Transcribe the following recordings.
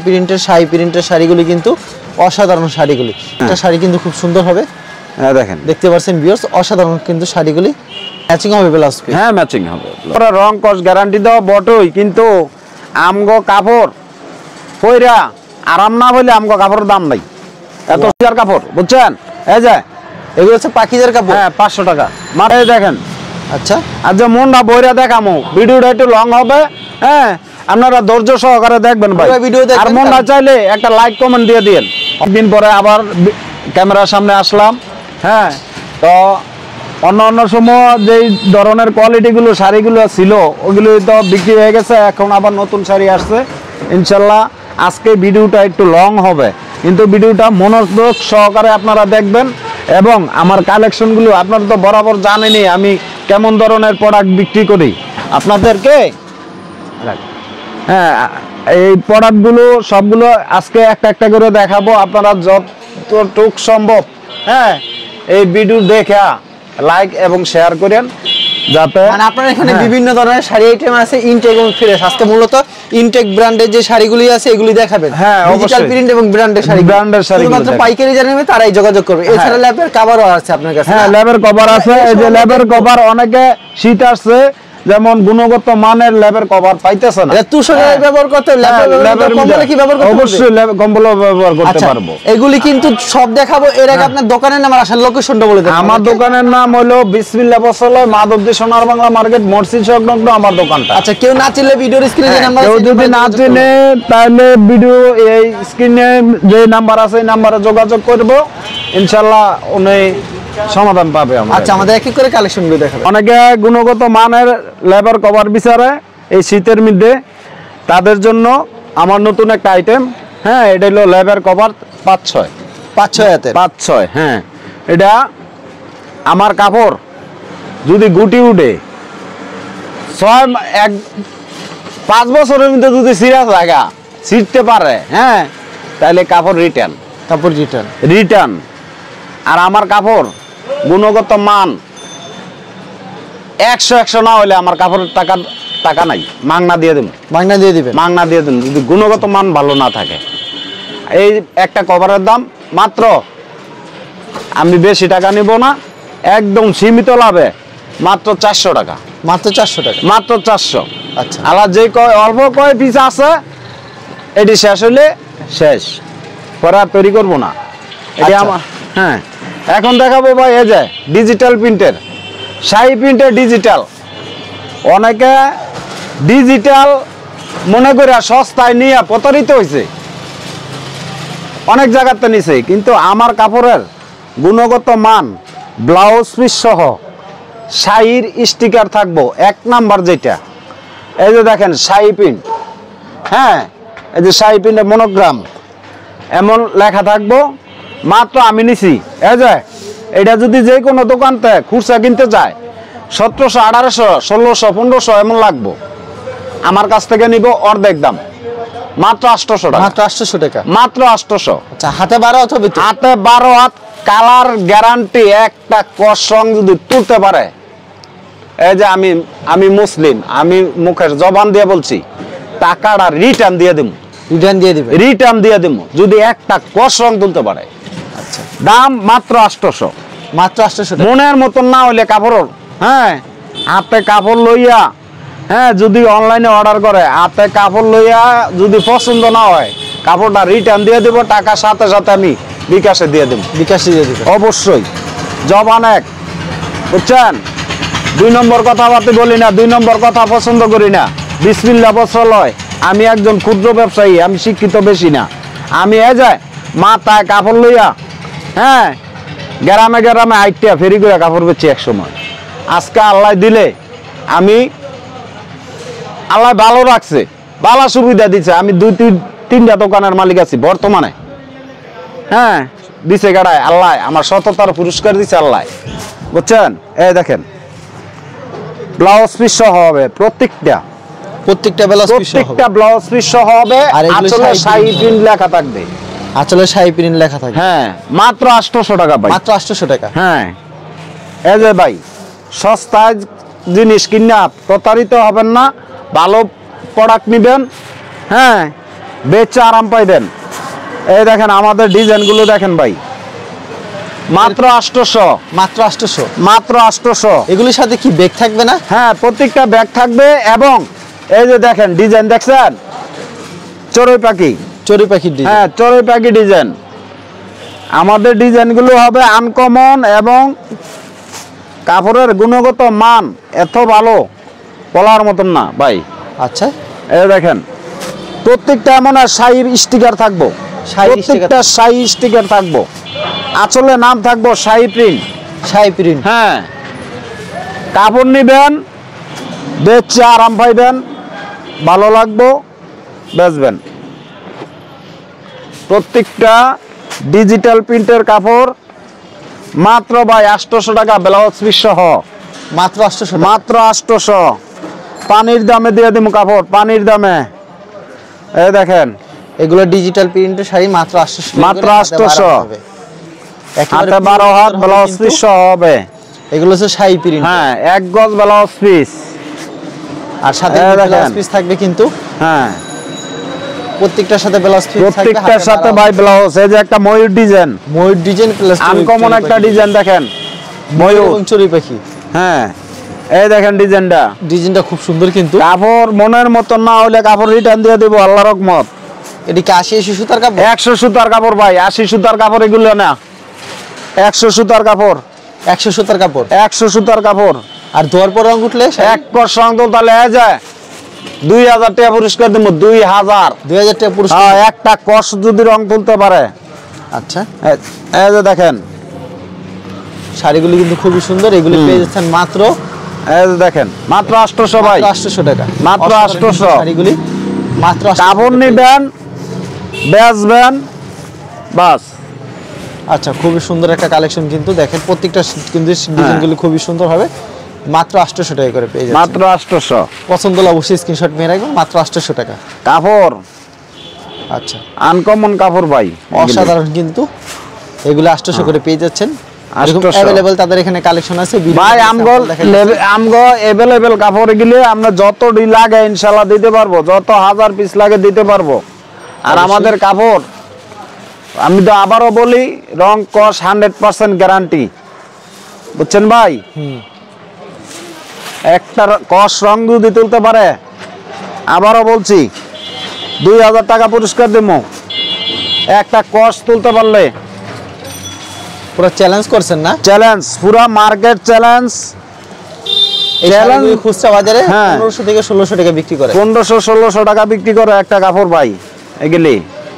প্রিন্টের শাড়িগুলি কিন্তু অসাধারণ শাড়িগুলি। এটা শাড়ি কিন্তু খুব সুন্দর হবে। হ্যাঁ দেখেন, দেখতে পাচ্ছেন ভিউয়ার্স, অসাধারণ কিন্তু শাড়িগুলি ম্যাচিং হবে ব্লাউজ পিস। হ্যাঁ ম্যাচিং হবে। ওরা রং কস গ্যারান্টি দেওয়া বটই, কিন্তু আমগো কাপড় পয়রা আরাম না হইলে আমগো কাপড়ের দাম নাই। এত সুন্দর কাপড় বুঝছেন। এই যে এগুলো হচ্ছে পাকিজার কাপড়। হ্যাঁ 500 টাকা মারে দেখেন। আচ্ছা, আর যে মনটা বইরা দেখামো, ভিডিওটা একটু লং হবে। হ্যাঁ আপনারা ধৈর্য সহকারে দেখবেন ভাই। আর মনটা চাইলে একটা লাইক কমেন্ট দিয়ে দিন। একদিন পরে আবার ক্যামেরার সামনে আসলাম। হ্যাঁ, তো অন্য সময় যেই ধরনের কোয়ালিটিগুলো শাড়িগুলো ছিল ওগুলো তো বিক্রি হয়ে গেছে, এখন আবার নতুন শাড়ি আসছে ইনশাল্লাহ। আজকে ভিডিওটা একটু লং হবে, কিন্তু ভিডিওটা মনোযোগ সহকারে আপনারা দেখবেন। এবং আমার কালেকশনগুলো আপনারা তো বরাবর জানেনই আমি কেমন ধরনের প্রোডাক্ট বিক্রি করি আপনাদেরকে। হ্যাঁ, এই প্রোডাক্টগুলো সবগুলো আজকে একটা একটা করে দেখাবো। আপনারা যতটুক সম্ভব হ্যাঁ এই ভিডিও দেখা লাইক এবং শেয়ার করেন, যাতে মানে আপনার এখানে বিভিন্ন ধরনের শাড়ি আইটেম আছে, ইনটেক এবং ফ্রেশ। আজকে মূলত ইনটেক ব্র্যান্ডের যে শাড়িগুলি আছে এগুলি দেখাবেন। হ্যাঁ, ডিজিটাল প্রিন্ট এবং ব্র্যান্ডের শাড়ি, শুধুমাত্র পাইকারি যারা নেবে তারাই যোগাযোগ করবে। এছাড়া ল্যাবের কভারও আছে আপনার কাছে। হ্যাঁ, ল্যাবের কভার আছে। এই যে ল্যাবের কভার, অনেকে শীত আসছে যেমন গুণগত মানের ল্যাবের কভার পাইতেছে না, এটা তুষারে ব্যবহার করতে কম্বলে কি ব্যবহার করতে? অবশ্যই কম্বল ব্যবহার করতে পারবো। এগুলি কিন্তু সব দেখাবো। এর আগে আপনার দোকানের নাম আর আসার লোকেশনটা বলে দেন। আমার দোকানের নাম হলো বিসমিল্লাহ বসালয়, মাধবদী সোনার বাংলা মার্কেট, মসজিদ সংলগ্ন আমার দোকানটা। আচ্ছা, কেউ না চিনলে ভিডিওর স্ক্রিনে যে নাম্বার আছে, কেউ যদি না চিনে তাহলে ভিডিও এই স্ক্রিনে যে নাম্বার আছে এই নাম্বারে যোগাযোগ করব, ইনশাআল্লাহ উনি সমাধান পাবে। আচ্ছা, আমাদের এক এক করে কালেকশনগুলো দেখাবেন। অনেকে গুণগত মানের লেবার কভার বিচারে এই শীতের মধ্যে, তাদের জন্য আমার নতুন একটা আইটেম। হ্যাঁ, এটা হলো লেবার কভার 5-6 হ্যাঁ, এটা আমার কাপড় যদি গুটি উঠে 5 বছরের মধ্যে যদি সিরিয়াস লাগা ছিটতে পারে, হ্যাঁ তাহলে কাপড় রিটার্ন। আর আমার কাপড় গুণগত মান 100 না হলে আমার কাপড়ের টাকা নাই, মাংনা দিয়ে দিবেন যদি গুণগত মান ভালো না থাকে। এই একটা কভারের দাম মাত্র, আমি বেশি টাকা নিব না, একদম সীমিত লাভে মাত্র 400 টাকা। মাত্র 400। আচ্ছা, আলাদা যে অল্প কয় পিস আছে এটি শেষ হলে শেষ, পরে আর তৈরি করবো না এটি আমার। হ্যাঁ, এখন দেখাবো ভাই এই যে ডিজিটাল প্রিন্টের শাড়ি, প্রিন্টের ডিজিটাল। অনেকে ডিজিটাল মনে করে সস্তায় নিয়ে প্রতারিত হয়েছে, অনেক জায়গাতে নিছে, কিন্তু আমার কাপড়ের গুণগত মান, ব্লাউজ পিস সহ শাড়ির স্টিকার থাকবো 1 নাম্বার যেটা। এই যে দেখেন শাড়ি প্রিন্ট, হ্যাঁ এই যে শাড়ি প্রিন্টের মনোগ্রাম এমন লেখা থাকবো। মাত্র আমি নিছি এই যে এটা যদি যে কোনো দোকানতে খুচরা কিনতে যায় 1700, 1800, 1600, 1500 এমন লাগবো, আমার কাছ থেকে নিব অর্ধেক দাম, মাত্র 800 টাকা। মাত্র 800। আচ্ছা, হাতে 12 হাত হবে তো? হাতে 12 হাত, কালার গ্যারান্টি, একটা কসং যদি তুলতে পারে। এই যে আমি মুসলিম, আমি মুখের জবান দিয়ে বলছি, টাকাটা রিটার্ন দিয়ে দেব যদি একটা কসং তুলতে পারে। আচ্ছা, দাম মাত্র 800। মনের মতন না হলে কাপড়, হ্যাঁ হাতে কাপড় লইয়া, হ্যাঁ যদি অনলাইনে অর্ডার করে হাতে কাপড় লইয়া যদি পছন্দ না হয় কাপড়টা রিটার্ন দিয়ে দেবো, টাকা সাথে সাথে আমি বিকাশে দিয়ে দেবো। অবশ্যই জবান এক, বুঝছেন। 2 নম্বর কথাবার্তা বলি না, 2 নম্বর কথা পছন্দ করি না। বিসমিল্লাহ বসালয়, আমি একজন ক্ষুদ্র ব্যবসায়ী, আমি শিক্ষিত বেশি না। আমি এই যে মাথায় কাপড় লইয়া, হ্যাঁ গ্রামে আইটিয়া ফেরি করে কাপড় বেচি এক সময়। আজকে আল্লাহ দিলে, আল্লাহ ভালো রাখছে, ভালো সুবিধা দিচ্ছে। আমি 2-3টা দোকানের মালিক আছি বর্তমানে। হ্যাঁ, দিছে গাড়ায় আল্লাহ, আমার সততার পুরস্কার দিচ্ছে আল্লাহ, বুঝছেন। এই দেখেন ব্লাউজ পিস সহ হবে, প্রত্যেকটা ব্লাউজ পিস সহ হবে। আসলে শাড়ি প্রিন্ট লেখা থাকবে, হ্যাঁ মাত্র 800 টাকা ভাই, মাত্র 800 টাকা। হ্যাঁ, এই যে ভাই সস্তায় জিনিস কিনা প্রতারিত হবেন না, ভালো প্রোডাক্ট নেবেন। হ্যাঁ, বেচে আরাম পাইবেন। এই দেখেন আমাদের ডিজাইনগুলো দেখেন ভাই, মাত্র 800, মাত্র 800, মাত্র 800। এগুলির সাথে কি ব্যাগ থাকবে না? হ্যাঁ, প্রত্যেকটা ব্যাগ থাকবে। এবং এই যে দেখেন ডিজাইন দেখছেন, চড়ুই পাখি, চড়ুই পাখির ডিজাইন। হ্যাঁ চড়ুই পাখি ডিজাইন। আমাদের ডিজাইনগুলো হবে আনকমন এবং কাপড়ের গুণগত মান এত ভালো বলার মতন না ভাই। আচ্ছা, এই দেখেন প্রত্যেকটা এমন শাড়ি স্টিকার থাকবো, প্রত্যেকটা শাড়ি স্টিকার থাকবো, আঁচলে নাম থাকবো শাড়ি প্রিন্ট, শাড়ি প্রিন্ট। হ্যাঁ, কাপড় নিবেন, বেচে আরাম পাইবেন, ভালো লাগবো, বেচবেন। প্রত্যেকটা ডিজিটাল প্রিন্টের কাপড় মাত্র ভাই 800 টাকা, ব্লাউজ পিস সহ মাত্র 800, মাত্র 800। পানির দামে দিয়ে দিব কাপড়, পানির দামে। এই দেখেন এগুলো ডিজিটাল প্রিন্টের শাড়ি মাত্র 800, মাত্র 800। হাতে 12 হাত ব্লাউজ পিস সহ হবে। এগুলো হচ্ছে শাড়ি প্রিন্ট। হ্যাঁ, 1 গজ ব্লাউজ পিস, আর সাথে ব্লাউজ পিস থাকবে কিন্তু। হ্যাঁ, প্রত্যেকটার সাথে ব্লাউজ পিস থাকবে, প্রত্যেকটার সাথে ভাই ব্লাউজ। এই যে একটা ময়ূর ডিজাইন, ময়ূর ডিজাইন প্লাস আনকমন একটা ডিজাইন দেখেন, ময়ূর এবং চড়ুই পাখি। হ্যাঁ, এই দেখেন ডিজাইনটা, ডিজাইনটা খুব সুন্দর কিন্তু। কাপড় মনের মতন না হলে কাপড় রিটার্ন দিয়ে দেবো আল্লাহর রহমত। এটি কি 80 সুতার কাপড়? 100 সুতার কাপড় ভাই, 80 সুতার কাপড় এগুলো না, 100 সুতার কাপড়, 100 সুতার কাপড়, 100 সুতার কাপড়। আর ধোয়ার পর রং উঠলে এক কর সঙ্গ তাহলে হয়ে যায় 2000 টাকা পুরস্কার দেবো, 2000 টাকা পুরস্কার। হ্যাঁ, একটা কষ যদি রং তুলতে পারে। আচ্ছা, এই যে দেখেন শাড়িগুলি কিন্তু খুবই সুন্দর। এগুলি পেয়ে যাচ্ছেন মাত্র, এই যে দেখেন মাত্র 800 ভাই, 800 টাকা, মাত্র 800। শাড়িগুলি মাত্র 800 কাপড় নিবেন, বেচবেন, বাস। আচ্ছা, খুবই সুন্দর একটা কালেকশন কিন্তু। দেখেন প্রত্যেকটা কিন্তু ডিজাইনগুলি খুবই সুন্দর হবে। মাত্র 800 টাকা করে পেয়ে যাচ্ছেন, মাত্র 800। পছন্দ হলে অবশ্যই স্ক্রিনশট নিয়ে রাখবেন। মাত্র 800 টাকা কাপড় আচ্ছা, আনকমন কাপড় ভাই, অসাধারণ কিন্তু। এগুলো 800 করে পেয়ে যাচ্ছেন। अवेलेबल তাদের এখানে কালেকশন আছে ভাই। আমগো अवेलेबल কাপড় এগুলো আমরা যত ডি লাগে ইনশাআল্লাহ দিতে পারবো, যত 1000 পিস লাগে দিতে পারবো। আর আমাদের কাপড় আমি তো আবারও বলি, রং কস 100% গ্যারান্টি, বুঝছেন ভাই। একটা কস রং যদি তুলতে পারে, আবারও বলছি 2000 টাকা পুরস্কার দেবো একটা কস তুলতে পারলে। পুরো চ্যালেঞ্জ করছেন না? চ্যালেঞ্জ, পুরো মার্কেট চ্যালেঞ্জ। চ্যালেঞ্জ খুচরা বাজারে 1500 থেকে 1600 টাকা বিক্রি করে, 1500-1600 টাকা বিক্রি করে একটা কাপড় ভাই।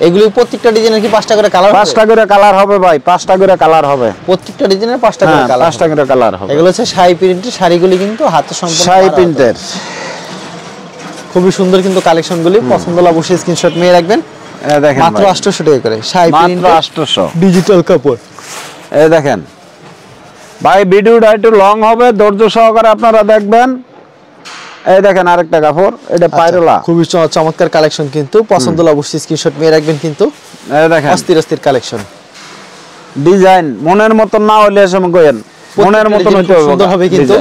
এগুলি প্রত্যেকটা ডিজাইনের কি 5টা করে কালার? 5টা করে কালার হবে ভাই, 5টা করে কালার হবে। প্রত্যেকটা ডিজাইনের 5টা করে কালার, 5টা করে কালার হবে। এগুলো হচ্ছে শাড়ি প্রিন্টের শাড়িগুলি কিন্তু হাতে সম্পূর্ণ শাড়ি প্রিন্টের, খুবই সুন্দর কিন্তু কালেকশনগুলি। পছন্দ হলে অবশ্যই স্ক্রিনশট নিয়ে রাখবেন। দেখেন মাত্র 800 টাকা করে শাড়ি প্রিন্ট, মাত্র 800 ডিজিটাল কাপড়। এই দেখেন ভাই, ভিডিওটা একটু লং হবে, ধৈর্য সহকারে আপনারা দেখবেন। এই দেখেন আরেকটা কাপড়, এটা পাইরোলা, খুবই চমৎকার কালেকশন কিন্তু। পছন্দ হলে অবশ্যই স্ক্রিনশট নিয়ে রাখবেন কিন্তু। এই দেখেন অস্থির অস্থির কালেকশন, ডিজাইন মনের মতন না হলে এসে কইেন, মনের মতন হইতে হবে, সুন্দর হবে কিন্তু।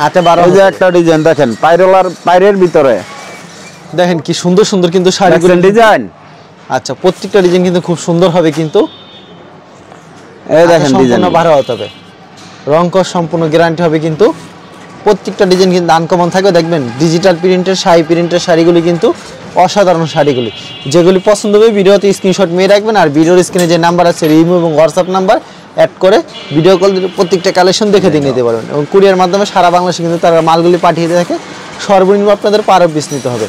হাতে 12 এই যে একটা ডিজাইন দেখেন পাইরোলার, পাইরের ভিতরে দেখেন কি সুন্দর সুন্দর কিন্তু শাড়িগুলো ডিজাইন। আচ্ছা, প্রত্যেকটা ডিজাইন কিন্তু খুব সুন্দর হবে কিন্তু। এই দেখেন ডিজাইন 12 হতে হবে, রং কস সম্পূর্ণ গ্যারান্টি হবে কিন্তু। প্রত্যেকটা ডিজাইন কিন্তু আনকমন থাকবে। দেখবেন ডিজিটাল প্রিন্টের শাড়ি, প্রিন্টের শাড়িগুলি কিন্তু অসাধারণ শাড়িগুলি। যেগুলি পছন্দ হবে ভিডিওতে স্ক্রিনশট নিয়ে রাখবেন। আর ভিডিওর স্ক্রিনে যে নাম্বার আছে রিমো এবং হোয়াটসঅ্যাপ নাম্বার অ্যাড করে ভিডিও কল দিয়ে প্রত্যেকটা কালেকশন দেখে দিয়ে নিতে পারবেন। এবং কুরিয়ার মাধ্যমে সারা বাংলাদেশে কিন্তু তারা মালগুলি পাঠিয়ে দিয়ে থাকে। সর্বনিম্ন আপনাদের 12 পিস নিতে হবে।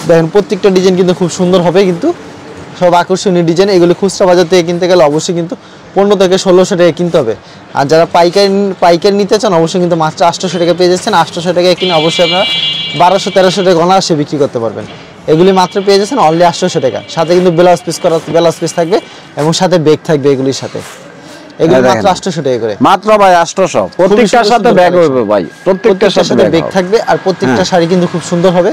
দেখেন প্রত্যেকটা ডিজাইন কিন্তু খুব সুন্দর হবে কিন্তু, সব আকর্ষণীয় ডিজাইন। এগুলি খুচরা বাজার থেকে কিনতে গেলে অবশ্যই কিন্তু 15 থেকে 1600 টাকা কিনতে হবে। আর যারা পাইকারি নিতে চান অবশ্যই কিন্তু মাত্র 800 টাকা পেয়ে যাচ্ছেন। 800 টাকায় কিনে অবশ্যই আপনারা 1200-1300 টাকা অনায়াসে বিক্রি করতে পারবেন। এগুলি মাত্র পেয়ে যাচ্ছেন অনলি 800 টাকা। সাথে কিন্তু ব্লাউজ পিস থাকবে এবং সাথে ব্যাগ থাকবে এগুলির সাথে। এগুলি মাত্র 800 টাকা করে, মাত্র ভাই 800। প্রত্যেকটার সাথে ব্যাগ হবে ভাই, প্রত্যেকটার সাথে ব্যাগ থাকবে। আর প্রত্যেকটা শাড়ি কিন্তু খুব সুন্দর হবে।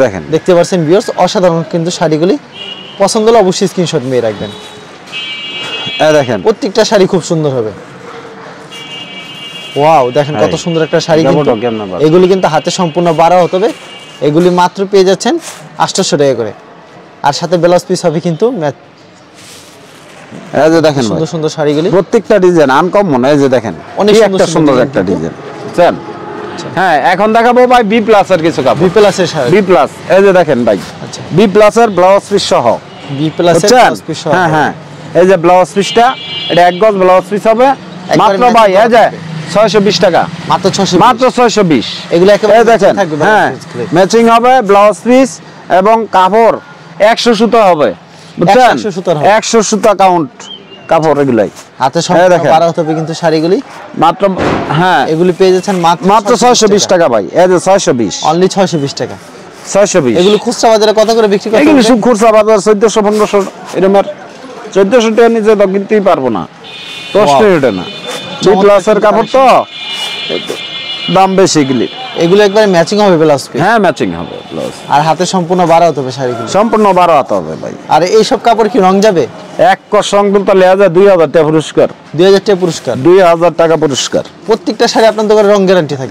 দেখেন দেখতে পাচ্ছেন ভিউয়ার্স, অসাধারণ কিন্তু শাড়িগুলি। পছন্দ হলে অবশ্যই স্ক্রিনশট নিয়ে রাখবেন। দেখেন প্রত্যেকটা শাড়ি খুব সুন্দর হবে। ওয়াও, দেখেন কত সুন্দর একটা শাড়ি কিন্তু। এগুলি কিন্তু হাতে সম্পূর্ণ 12 হতে হবে। এগুলি মাত্র পেয়ে যাচ্ছেন 800 টাকা করে। আর সাথে ব্লাউজ পিস হবে কিন্তু এই যে দেখেন সুন্দর সুন্দর শাড়িগুলি, প্রত্যেকটা ডিজাইন আনকমন। এই যে দেখেন অনেক একটা সুন্দর একটা ডিজাইন, বুঝছেন? হ্যাঁ, এখন দেখাবো ভাই বি প্লাস এর কিছু কাপড়। বি প্লাসের শাড়ি, বি প্লাস, এই যে দেখেন ভাই, আচ্ছা বি প্লাস এর ব্লাউজ পিস সহ, বি প্লাসের ব্লাউজ পিস সহ। হ্যাঁ হ্যাঁ, এই যে ব্লাউজ পিসটা, এটা এক গজ ব্লাউজ পিস হবে মাত্র ভাই এই যে 620 টাকা, মাত্র 620, মাত্র 620। এগুলো একেবারে দেখেন, হ্যাঁ ম্যাচিং হবে ব্লাউজ পিস এবং কাপড় 100 সুতা হবে, বুঝছেন? 100 সুতা কাউন্ট কাপড় এগুলাই। হাতে সম্পূর্ণ 12 হবে কিন্তু শাড়িগুলি মাত্র, হ্যাঁ এগুলি পেয়ে যাচ্ছেন মাত্র 620 টাকা ভাই, এই যে 620, অনলি 620 টাকা। 620 এগুলো খুচরা বাজারে কত করে বিক্রি করতে? এগুলো সব খুচরা বাজার 1400-1500 এরকম, 1400 টাকা নিচে তো কিনতেই পারবো না, 10 টাকা না। বি প্লাসের কাপড় তো দাম বেশি এগুলি। এগুলো একবারে ম্যাচিং হবে ব্লাউজ পিস? হ্যাঁ ম্যাচিং হবে ব্লাউজ, আর হাতে সম্পূর্ণ 12 হবে শাড়িগুলো, সম্পূর্ণ 12 হাত হবে ভাই। আর এই সব কাপড় কি রং যাবে? এক কস সংগ্রহ তো লেয়া যায় 2000 টাকা পুরস্কার, 2000 টাকা পুরস্কার, 2000 টাকা পুরস্কার। প্রত্যেকটা শাড়ি আপনার দোকানে রং গ্যারান্টি থাকে?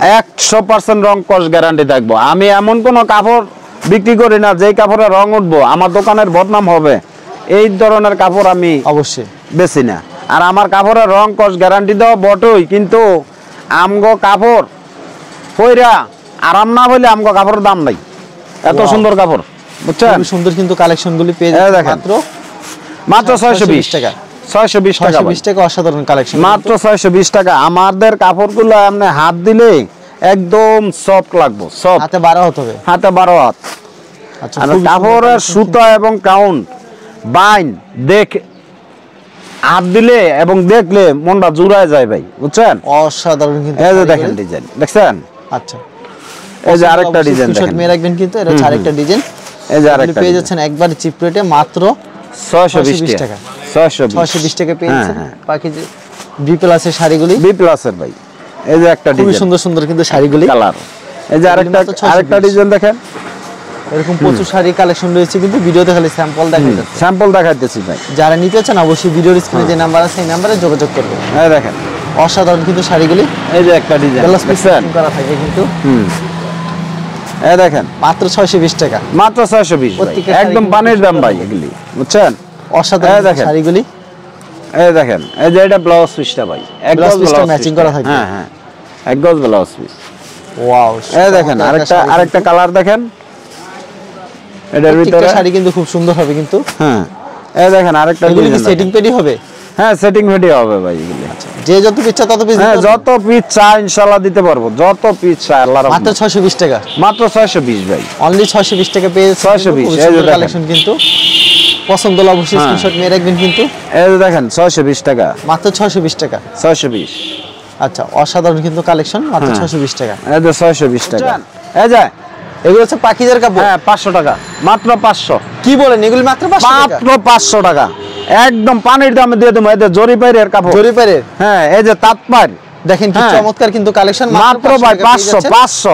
100% রং কস গ্যারান্টি থাকবো। আমি এমন কোন কাপড় বিক্রি করি না যেই কাপড়ে রং উঠবো আমার দোকানের বদনাম হবে, এই ধরনের কাপড় আমি অবশ্যই বেশি না। আর আমার কাপড়ের রং কস গ্যারান্টি দেওয়া বটই, কিন্তু আমগো কাপড় পয়রা আরাম না হইলে আমগো কাপড়ের দাম নাই, এত সুন্দর কাপড়, বুঝছেন? খুব সুন্দর কিন্তু কালেকশনগুলি পেয়ে যাচ্ছেন মাত্র 620 টাকা, 620 টাকা, 620 টাকা, অসাধারণ কালেকশন, মাত্র 620 টাকা। আমাদের কাপড়গুলো আপনি হাত দিলে একদম সফট লাগবে, সফট, হাতে 12 হবে, হাতে 12 হাত। আচ্ছা আর কাপড়ের সুতা এবং কাউন্ট বাইন দেখ হাত দিলে এবং দেখলে মনটা জুড়ায় যায় ভাই, বুঝছেন? অসাধারণ কিন্তু। এই যে দেখেন ডিজাইন, দেখছেন? আচ্ছা, এই যে আরেকটা ডিজাইন দেখেন, মেয়ে রাখবেন কিন্তু এটা হচ্ছে আরেকটা ডিজাইন। এই যে আরেকটা পেয়ে যাচ্ছেন একবার চিপ রেটে মাত্র 620 টাকা, 620 টাকা পেয়ে যাচ্ছেন। বাকি যে বি প্লাসের শাড়িগুলি, বি প্লাসের ভাই, এই যে একটা খুবই ডিজাইন, সুন্দর সুন্দর কিন্তু শাড়িগুলি কালার। এই যে আরেকটা ডিজাইন দেখেন, এরকম প্রচুর শাড়ি কালেকশন রয়েছে কিন্তু ভিডিওতে খালি স্যাম্পল দেখা যাচ্ছে। স্যাম্পল দেখাইতেছি ভাই, যারা নিতে চান অবশ্যই ভিডিওর স্ক্রিনে যে নাম্বার আছে সেই নম্বরে যোগাযোগ করবেন। এই দেখেন অসাধারণ কিন্তু শাড়িগুলি, এই যে একটা ডিজাইন ব্লাউজ পিস করা থাকে কিন্তু। এই দেখেন মাত্র 620 টাকা, মাত্র 620, একদম পানির দাম ভাই এগুলি, বুঝছেন? অসাধারণ শাড়িগুলি। এই দেখেন, এই যে এটা ব্লাউজ পিসটা ভাই, এক গজ ব্লাউজ ম্যাচিং করা থাকে। হ্যাঁ হ্যাঁ, এক গজ ব্লাউজ পিস। ওয়াও, এই দেখেন আরেকটা কালার দেখেন, এটার ভিতরে শাড়ি কিন্তু খুব সুন্দর হবে কিন্তু। হ্যাঁ, এই দেখেন আরেকটা ডিজাইন, সেটিং পেডি হবে? হ্যাঁ, সেটিং পেডি হবে ভাই এগুলি। আচ্ছা, যে যত পিস চায় তত পিস, হ্যাঁ যত পিস চাই ইনশাআল্লাহ দিতে পারবো, যত পিস চাই আল্লাহর রহমতে। মাত্র 620 টাকা, মাত্র 620 ভাই, অনলি 620 টাকা পেয়ে 620। এই যে কালেকশন কিন্তু পছন্দ হলে অবশ্যই স্ক্রিনশট নিয়ে রাখবেন কিন্তু। এই যে দেখেন 620 টাকা, মাত্র 620 টাকা, 620। আচ্ছা, অসাধারণ কিন্তু কালেকশন, মাত্র 620 টাকা। এই যে 620 টাকা, এই যে এগুলো হচ্ছে পাকিজার কাপড়। হ্যাঁ 500 টাকা, মাত্র 500। কি বলেন, এগুলো মাত্র 500 টাকা? মাত্র 500 টাকা, একদম পানির দামে দিয়ে দেবো। এই যে জরি পাইরের কাপড়, জরি পাইরে, হ্যাঁ এই যে তাঁতপার দেখেন কি চমৎকার কিন্তু কালেকশন, মাত্র ভাই 500।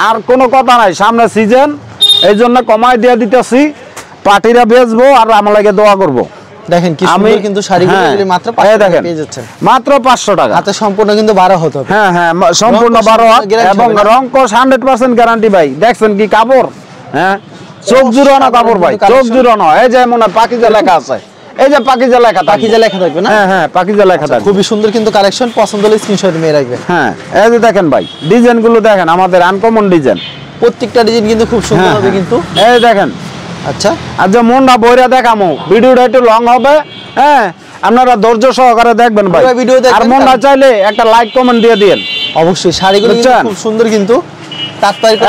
আর কোনো কথা নাই, সামনে সিজন, এই জন্য কমাই দিয়ে দিতেছি। পার্টিরা বেচবো আর আমার লাগে দোয়া করবো। দেখেন কি সুন্দর কিন্তু শাড়িগুলো মাত্র 500 টাকা পেয়ে যাচ্ছেন, মাত্র 500 টাকা। হাতে সম্পূর্ণ কিন্তু 12 হতে হবে। হ্যাঁ হ্যাঁ, সম্পূর্ণ 12 হাত এবং রং কোশ 100% গ্যারান্টি ভাই। দেখছেন কি কাপড়, হ্যাঁ চোখ জুড়ানো কাপড় ভাই, চোখ জুড়ানো। এই যে মনে হয় পাকিজা লেখা আছে, এই যে পাকিজা লেখা, পাকিজা লেখা থাকবে না? হ্যাঁ হ্যাঁ, পাকিজা লেখা থাকবে। খুবই সুন্দর কিন্তু কালেকশন, পছন্দ হলে স্ক্রিনশট নিয়ে রাখবেন। হ্যাঁ, এই যে দেখেন ভাই ডিজাইন গুলো দেখেন, আমাদের আনকমন ডিজাইন, প্রত্যেকটা ডিজাইন কিন্তু খুব সুন্দর হবে কিন্তু। এই দেখেন, আচ্ছা, আর যে মনটা বইরা দেখামো, ভিডিওটা একটু লং হবে, হ্যাঁ আপনারা ধৈর্য সহকারে দেখবেন ভাই। আর মনটা চাইলে একটা লাইক কমেন্ট দিয়ে দিন অবশ্যই। শাড়িগুলো খুব সুন্দর কিন্তু,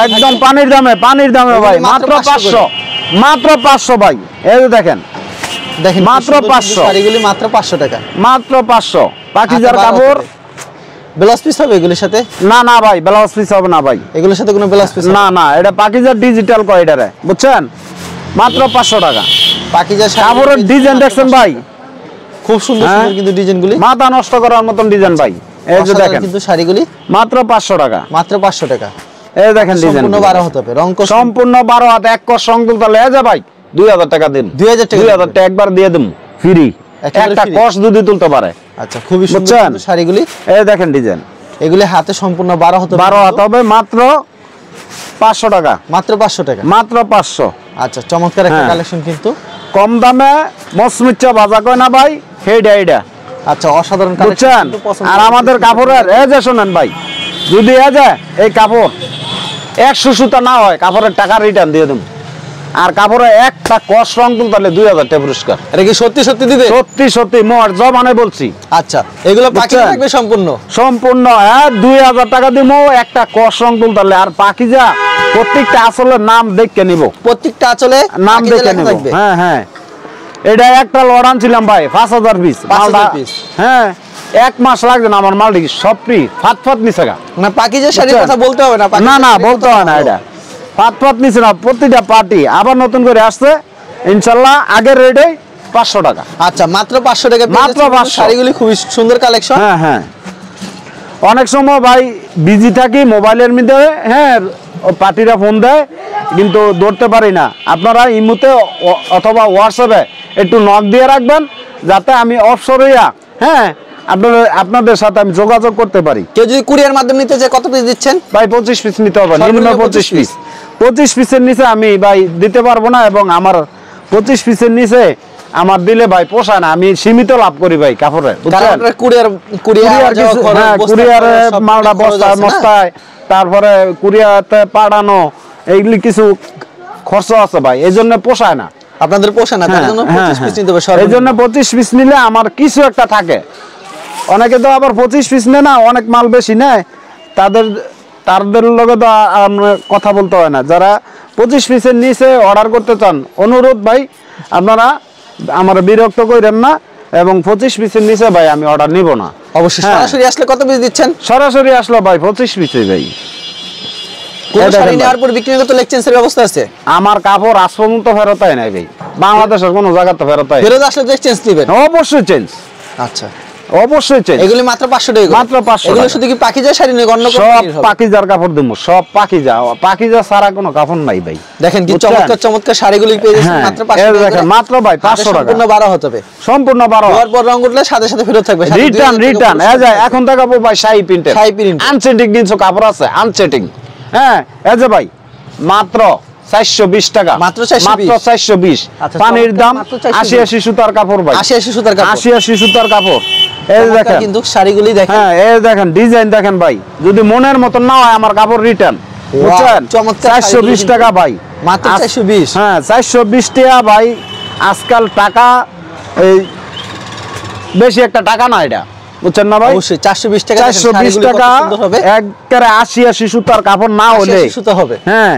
একদম পানির দামে ভাই, মাত্র 500, মাত্র 500 ভাই। এই যে দেখেন মাত্র 500, শাড়িগুলি মাত্র 500 টাকা, মাত্র 500। পাকিজার কাপড়, ব্লাউজ পিস হবে এগুলোর সাথে? না না ভাই, ব্লাউজ পিস হবে না ভাই, এগুলোর সাথে কোনো ব্লাউজ পিস না না, এটা পাকিজার ডিজিটাল কয়টারে, বুঝছেন? মাত্র 500 টাকা। পাকিজার কাপড়ের ডিজাইন দেখছেন ভাই, খুব সুন্দর সুন্দর কিন্তু ডিজাইনগুলি, মাথা নষ্ট করার মতন ডিজাইন ভাই। এই যে দেখেন কিন্তু শাড়িগুলি মাত্র 500 টাকা, মাত্র 500 টাকা। এই দেখেন ডিজাইন সম্পূর্ণ 12 হতে হবে, রং কোশ সম্পূর্ণ 12 হাত, এক কস রং তুলতে লেজা ভাই 2000 টাকা দিন, 2000 টাকা একবার দিয়ে দেব ফ্রি, একটা কস যদি তুলতে পারে। আচ্ছা, খুবই সুন্দর শাড়িগুলি। এই দেখেন ডিজাইন, এগুলি হাতে সম্পূর্ণ 12 হতে 12 হাত হবে, মাত্র 500 টাকা, মাত্র 500 টাকা, মাত্র 500। আচ্ছা চমৎকার একটা কালেকশন কিন্তু কম দামে মসমুচ্চা ভাজা কয় না ভাই, হেডা এইটা। আচ্ছা অসাধারণ বুঝছেন। আর আমাদের কাপড়ের এই যে শোনেন ভাই, যদি এই কাপড় 100 সুতা না হয় কাপড়ের টাকা রিটার্ন দিয়ে দেব। আর কাপড়ে একটা কস রং তুললে 2000 টাকা পুরস্কার। এটা কি সত্যি সত্যি দিবে? সত্যি সত্যি মোর জমানে বলছি। আচ্ছা এগুলো পাখি থাকবে সম্পূর্ণ? সম্পূর্ণ, হ্যাঁ 2000 টাকা দিমু একটা কস রং তুললে। আর পাকিজা প্রত্যেকটা আসলে নাম দেখে নিব, প্রত্যেকটা আসলে নাম দেখে নিব। হ্যাঁ হ্যাঁ, এটা একটা লড়ান ছিলাম ভাই 5000 পিস। 5000 পিস, হ্যাঁ 1 মাস লাগবে না আমার মালটি সব ফ্রি। ফাত নিছে গা না পাকিজা শাড়ির কথা বলতে হবে না? না না বলতে হয় না, এটা ফাত নিছে না। প্রতিটা পার্টি আবার নতুন করে আসছে ইনশাআল্লাহ, আগের রেটে 500 টাকা। আচ্ছা মাত্র 500 টাকা, মাত্র 500। শাড়িগুলি খুবই সুন্দর কালেকশন। হ্যাঁ হ্যাঁ, অনেক সময় ভাই বিজি থাকি মোবাইলের মধ্যে, হ্যাঁ পার্টিরা ফোন দেয় কিন্তু ধরতে পারি না। আপনারা ইমুতে অথবা হোয়াটসঅ্যাপে একটু নক দিয়ে রাখবেন, যাতে আমি অবসর হইয়া হ্যাঁ আপনাদের সাথে আমি যোগাযোগ করতে পারি। কেউ যদি কুরিয়ার মাধ্যমে নিতে চায় কত পিস দিচ্ছেন ভাই? 25 পিস নিতে হবে, মিনিমাম 25 পিস। 25 পিসের নিচে আমি ভাই দিতে পারবো না, এবং আমার 25 পিসের নিচে আমার দিলে ভাই পোষায় না। আমি সীমিত লাভ করি ভাই কাপড়ে, কুরিয়ারে মালটা বস্তায়, তারপরে কুরিয়ারতে পাঠানো, এইগুলি কিছু খরচ আছে ভাই, এই জন্য পোষায় না। আপনাদের পোষায় না, তার জন্য 25 পিস নিতে হবে। এই জন্য 25 পিস নিলে আমার কিছু একটা থাকে। অনেকে তো আবার 25 পিস নেয় না, অনেক মাল বেশি নেয়, তাদের লগে তো কথা বলতে হয় না। যারা 25 পিসের নিচে অর্ডার করতে চান, অনুরোধ ভাই আপনারা আমার বিরক্ত করেন না, এবং 25 পিসের নিচে ভাই আমি অর্ডার নিব না। অবশ্যই সরাসরি আসলে কত পিস দিচ্ছেন? সরাসরি আসলো ভাই 25 পিসে ভাই। ব্যবস্থা আছে? আমার কাপড় আজ পর্যন্ত ফেরত হয় নাই ভাই, বাংলাদেশের কোনো জায়গাতে ফেরত হয়। ফেরত আসলে চেঞ্জ দিবেন? অবশ্যই চেঞ্জ। আচ্ছা অবশ্যই চেঞ্জ। এগুলি মাত্র 500 টাকা, মাত্র 500। এগুলো শুধু কি পাকিজা শাড়ি নয়, অন্য কোনো সব পাকিজার কাপড় দেব, সব পাকিজা ছাড়া কোনো কাপড় নাই ভাই। দেখেন কি চমৎকার চমৎকার শাড়িগুলি পেয়ে যাচ্ছেন মাত্র 500 টাকা। দেখেন মাত্র ভাই 500 টাকা, সম্পূর্ণ 12 হতে হবে, সম্পূর্ণ 12। এর পর রং উঠলে সাথে সাথে ফেরত থাকবে, রিটার্ন এই যায়। এখন দেখাবো ভাই শাড়ি প্রিন্টের, আনসেটিং কিছু কাপড় আছে, আনসেটিং। হ্যাঁ এই যে ভাই মাত্র 420 টাকা, মাত্র 420। পানির দাম 80 সুতার কাপড় ভাই, 80 সুতার কাপড়, 80 সুতার কাপড়। এই দেখেন কিন্তু শাড়িগুলি দেখেন, হ্যাঁ এই দেখেন ডিজাইন দেখেন ভাই, যদি মনের মত না হয় আমার কাপড় রিটার্ন। বুঝছেন? 420 টাকা ভাই, মাত্র 420। হ্যাঁ 420 টাকা ভাই। আজকাল টাকা এই বেশি একটা টাকা না এটা, বুঝছেন না ভাই? অবশ্যই 420 টাকা, 420 টাকা একবারে 80 সুতার কাপড় না হলে সুতা হবে। হ্যাঁ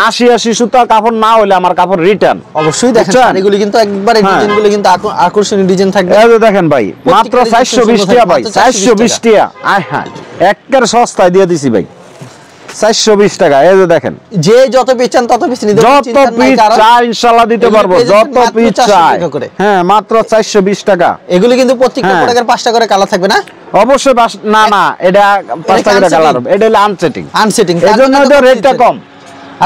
80 সুতার কাপড় না হলে আমার কাপড় রিটার্ন। অবশ্যই দেখেন শাড়িগুলি কিন্তু একবারে ডিজাইনগুলো কিন্তু আকর্ষণীয় ডিজাইন থাকবে। এই যে দেখেন ভাই মাত্র 420 টাকা ভাই, 420 টাকা। আয় হ্যাঁ একবারে সস্তায় দিয়ে দিছি ভাই, 420 টাকা। এই যে দেখেন, যে যত পিস চান তত পিস নিতে পারবেন, যত পিস চাই ইনশাআল্লাহ দিতে পারবো, যত পিস চাই। হ্যাঁ মাত্র 420 টাকা। এগুলো কিন্তু প্রত্যেকটা প্রোডাক্টের 5টা করে কালার থাকবে না? অবশ্যই না না, এটা 5টা করে কালার হবে, এটা হলো আনসেটিং। এজন্য তো রেটটা কম।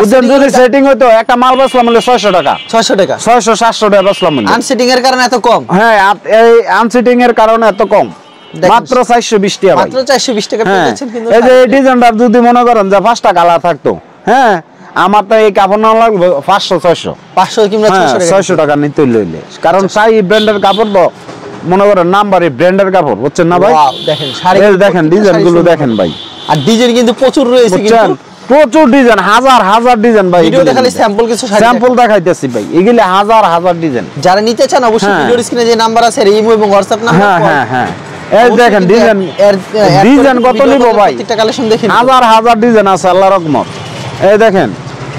বুঝছেন? যদি সেটিং হতো একটা মাল বেচলাম হলে 600 টাকা, 600 টাকা, 600 700 টাকা বেচলাম হলে। আনসেটিং এর কারণে এত কম? হ্যাঁ এই আনসেটিং এর কারণে এত কম, মাত্র 420 টাকা ভাই, মাত্র 420 টাকা পেয়েছেন। কিন্তু এই যে ডিজাইনটা যদি মনে করেন যে 5টা কালার থাকতো, হ্যাঁ আমার তো এই কাপড় না লাগবে 500 500 কিংবা 600 টাকা নিতে লইলে, কারণ চাই ব্র্যান্ডের কাপড় তো মনে করেন নাম্বারে ব্র্যান্ডের কাপড়, বুঝছেন না ভাই? দেখেন শাড়ি দেখেন ডিজাইনগুলো দেখেন ভাই, আর ডিজাইন কিন্তু প্রচুর রয়েছে, কিন্তু প্রচুর ডিজাইন, হাজার ডিজাইন ভাই। ভিডিওতে খালি স্যাম্পল কিছু শাড়ি স্যাম্পল দেখাইতেছি ভাই, এগুলি হাজার ডিজাইন। যারা নিতে চান অবশ্যই ভিডিওর স্ক্রিনে যে নাম্বার আছে ইমো এবং হোয়াটসঅ্যাপ নাম্বার। হ্যাঁ এই দেখেন ডিজাইন কত নিব ভাই, প্রত্যেকটা কালেকশন দেখেন, হাজার ডিজাইন আছে আল্লাহর রহমত। এই দেখেন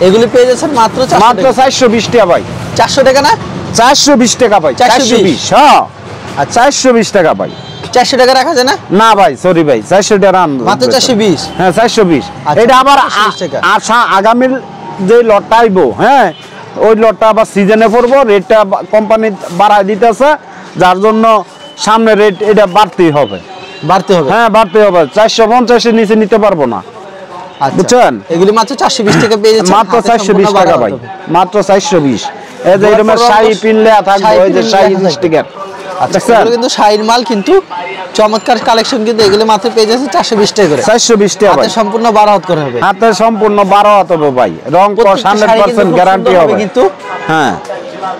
এগুলি পেয়ে যাচ্ছেন মাত্র 420 টাকা ভাই। 400 টাকা না, 420 টাকা ভাই, 420। হ্যাঁ আর 420 টাকা ভাই। 400 টাকা রাখা যায় না? না ভাই সরি ভাই, 400 টাকা মাত্র 420। হ্যাঁ 420। এটা আবার আগামী যে লটটা আইবো, হ্যাঁ ওই লটটা আবার সিজনে পড়বো, রেটটা কোম্পানি বাড়ায় দিতেছে, যার জন্য সামনে রেট এটা বাড়তেই হবে। হ্যাঁ বাড়তে হবে, 450 এর নিচে নিতে পারবো না, বুঝছেন? এগুলি মাত্র 420 টাকা পেয়ে যাচ্ছেন, মাত্র 420 টাকা ভাই, মাত্র 420। এই যে এরকম শাড়ি পিনলে থাকবে, ওই যে শাড়ি স্টিকার। আচ্ছা এগুলো কিন্তু শাড়ির মাল, কিন্তু চমৎকার কালেকশন কিন্তু এগুলো মাত্র পেয়ে যাচ্ছে 420 টাকা করে। 420 টাকা ভাই। হাতে সম্পূর্ণ 12 হাত করে হবে। হাতে সম্পূর্ণ 12 হাত হবে ভাই। রং কস 100% গ্যারান্টি হবে কিন্তু। হ্যাঁ,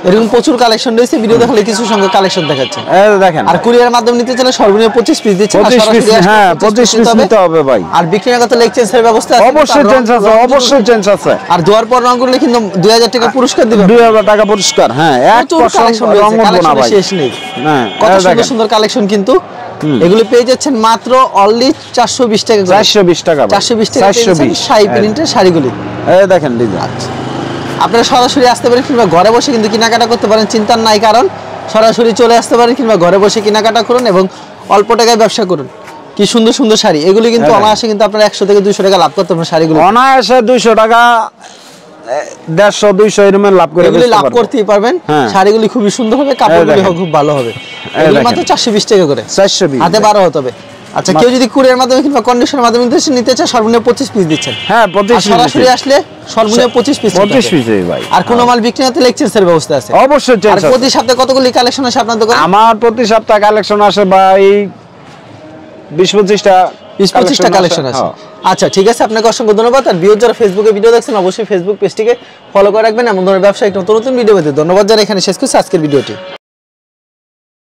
এরকম প্রচুর কালেকশন রয়েছে, ভিডিও দেখলে কিছু সংখ্যক কালেকশন দেখাচ্ছে। এই দেখেন। আর কুরিয়ার মাধ্যমে নিতে চাইলে সর্বনিম্ন 25 পিস দিচ্ছে। 25 পিস, হ্যাঁ 25 পিস নিতে হবে ভাই। আর বিক্রির আগে তো লেগ চেঞ্জের ব্যবস্থা আছে। অবশ্যই চেঞ্জ আছে, অবশ্যই চেঞ্জ আছে। আর দোয়ার পর রং করলে কিন্তু 2000 টাকা পুরস্কার দিবে। 2000 টাকা পুরস্কার। হ্যাঁ, এক কালেকশন রং উঠবো না ভাই। শেষ নেই। হ্যাঁ, কত সুন্দর সুন্দর কালেকশন কিন্তু। এগুলো পেয়ে যাচ্ছেন মাত্র অনলি 420 টাকা করে। 420 টাকা ভাই। 420 টাকা 420 শাড়ি প্রিন্টের শাড়িগুলি। এই দেখেন ডিজাইন। আপনারা সরাসরি আসতে পারেন কিংবা ঘরে বসে কিন্তু কেনাকাটা করতে পারেন, চিন্তার নাই কারণ। সরাসরি চলে আসতে পারেন কিংবা ঘরে বসে কেনাকাটা করুন এবং অল্প টাকায় ব্যবসা করুন। কি সুন্দর সুন্দর শাড়ি এগুলি কিন্তু অনায়াসে কিন্তু আপনারা 100 থেকে 200 টাকা লাভ করতে পারবেন শাড়িগুলো। অনায়াসে 200 টাকা 150 200 এরকম লাভ করে এগুলি লাভ করতেই পারবেন। শাড়িগুলি খুবই সুন্দর হবে, কাপড়গুলি খুব ভালো হবে। এগুলি মাত্র 420 টাকা করে। 420 হাতে 12 হতে হবে। আচ্ছা, কেউ যদি কুরিয়ার মাধ্যমে কিংবা কন্ডিশনের মাধ্যমে নিতে চায় সর্বনিম্ন 25 পিস দিচ্ছেন। হ্যাঁ 25 পিস। সরাসরি আসলে সর্বনিম্ন 25 পিস। 25 পিস ভাই। আর কোন মাল বিক্রি হতে লেগ চেঞ্জের ব্যবস্থা আছে। অবশ্যই চেঞ্জ আছে। আর প্রতি সপ্তাহে কতগুলি কালেকশন আসে আপনার দোকানে? আমার প্রতি সপ্তাহে কালেকশন আসে ভাই 20-25টা 20-25টা কালেকশন আছে। আচ্ছা ঠিক আছে, আপনাকে অসংখ্য ধন্যবাদ। আর ভিউয়ার যারা ফেসবুকে ভিডিও দেখছেন অবশ্যই ফেসবুক পেজটিকে ফলো করে রাখবেন। এমন ধরনের ব্যবসায়িক নতুন নতুন ভিডিও পেতে ধন্যবাদ। যারা এখানে শেষ করছে আজকের ভিডিওটি।